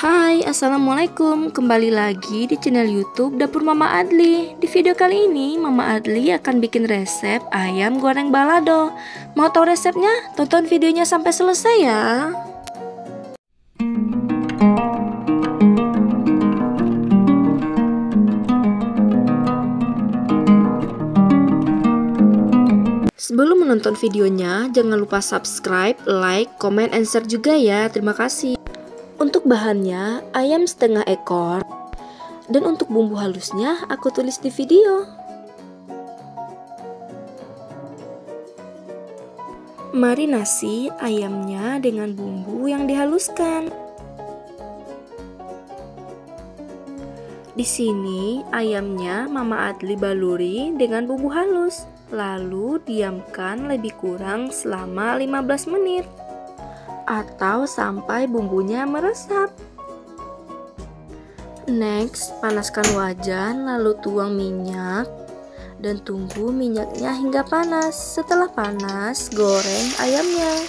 Hai, assalamualaikum. Kembali lagi di channel YouTube Dapur Mama Adli. Di video kali ini, Mama Adli akan bikin resep ayam goreng balado. Mau tahu resepnya? Tonton videonya sampai selesai ya. Sebelum menonton videonya, jangan lupa subscribe, like, comment, and share juga ya. Terima kasih. Untuk bahannya, ayam setengah ekor. Dan untuk bumbu halusnya, aku tulis di video. Marinasi ayamnya dengan bumbu yang dihaluskan. Di sini, ayamnya Mama Adli baluri dengan bumbu halus. Lalu diamkan lebih kurang selama 15 menit. Atau sampai bumbunya meresap. Next, panaskan wajan lalu tuang minyak dan tunggu minyaknya hingga panas. Setelah panas, goreng ayamnya.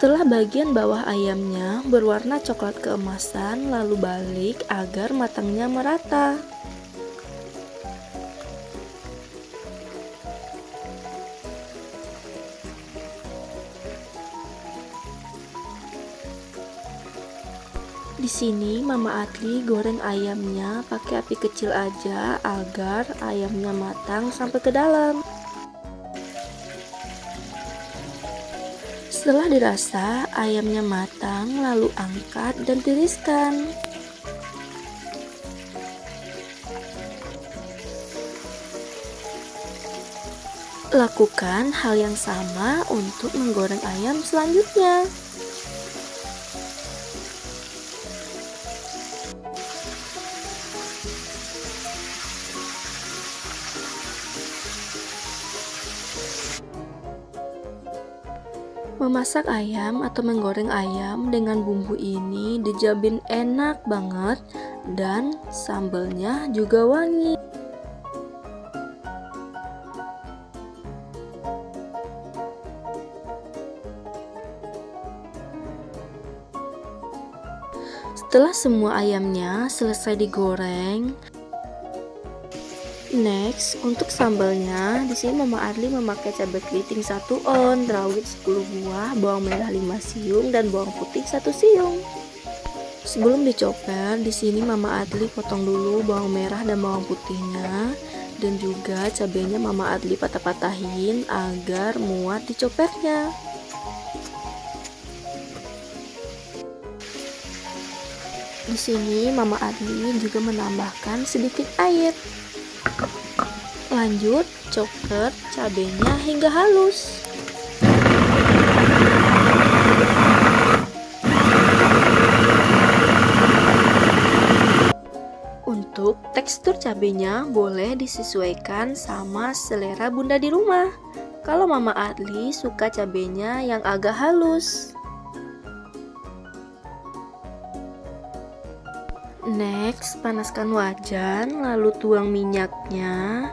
Setelah bagian bawah ayamnya berwarna coklat keemasan, lalu balik agar matangnya merata. Di sini Mama Adli goreng ayamnya pakai api kecil aja agar ayamnya matang sampai ke dalam. Setelah dirasa ayamnya matang, lalu angkat dan tiriskan. Lakukan hal yang sama untuk menggoreng ayam selanjutnya. Memasak ayam atau menggoreng ayam dengan bumbu ini dijamin enak banget dan sambelnya juga wangi. Setelah semua ayamnya selesai digoreng, next, untuk sambalnya, di sini Mama Adli memakai cabai keriting 1 on, rawit 10 buah, bawang merah 5 siung, dan bawang putih 1 siung. Sebelum dicoper, di sini Mama Adli potong dulu bawang merah dan bawang putihnya, dan juga cabainya Mama Adli patah-patahin agar muat dicopernya. Di sini Mama Adli juga menambahkan sedikit air. Lanjut, chopper cabenya hingga halus. Untuk tekstur cabenya boleh disesuaikan sama selera bunda di rumah. Kalau Mama Adli suka cabenya yang agak halus. Next, panaskan wajan, lalu tuang minyaknya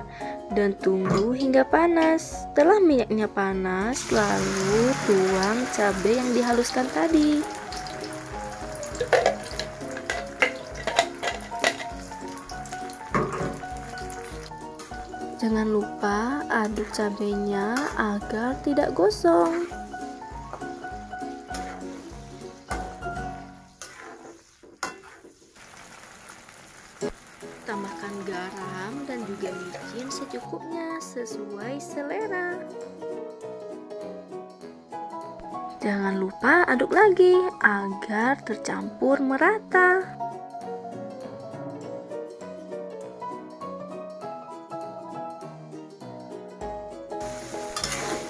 dan tunggu hingga panas. Setelah minyaknya panas, lalu tuang cabai yang dihaluskan tadi. Jangan lupa aduk cabainya agar tidak gosong. Tambahkan garam dan juga micin secukupnya sesuai selera. Jangan lupa aduk lagi agar tercampur merata.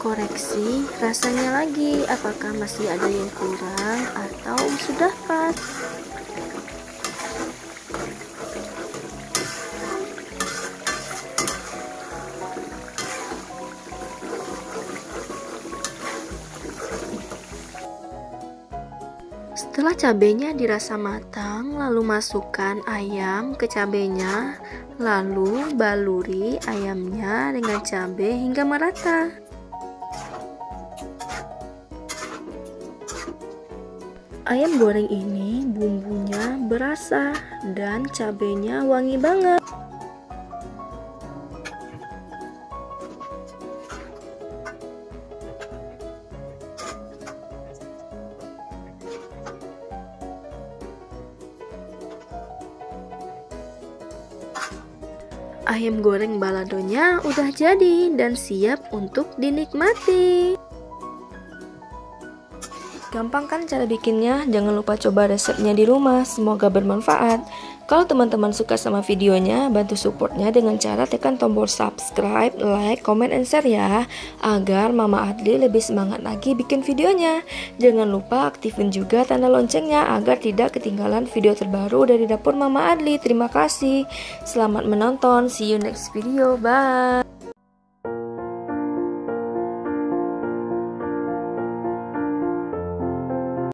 Koreksi rasanya lagi, apakah masih ada yang kurang atau sudah pas. Setelah Setelah cabenya dirasa matang, lalu masukkan ayam ke cabenya, lalu baluri ayamnya dengan cabai hingga merata. Ayam goreng ini bumbunya berasa dan cabenya wangi banget. Ayam goreng baladonya udah jadi dan siap untuk dinikmati. Gampang kan cara bikinnya? Jangan lupa coba resepnya di rumah. Semoga bermanfaat. Kalau teman-teman suka sama videonya, bantu supportnya dengan cara tekan tombol subscribe, like, comment, and share ya, agar Mama Adli lebih semangat lagi bikin videonya. Jangan lupa aktifin juga tanda loncengnya agar tidak ketinggalan video terbaru dari dapur Mama Adli. Terima kasih. Selamat menonton. See you next video. Bye.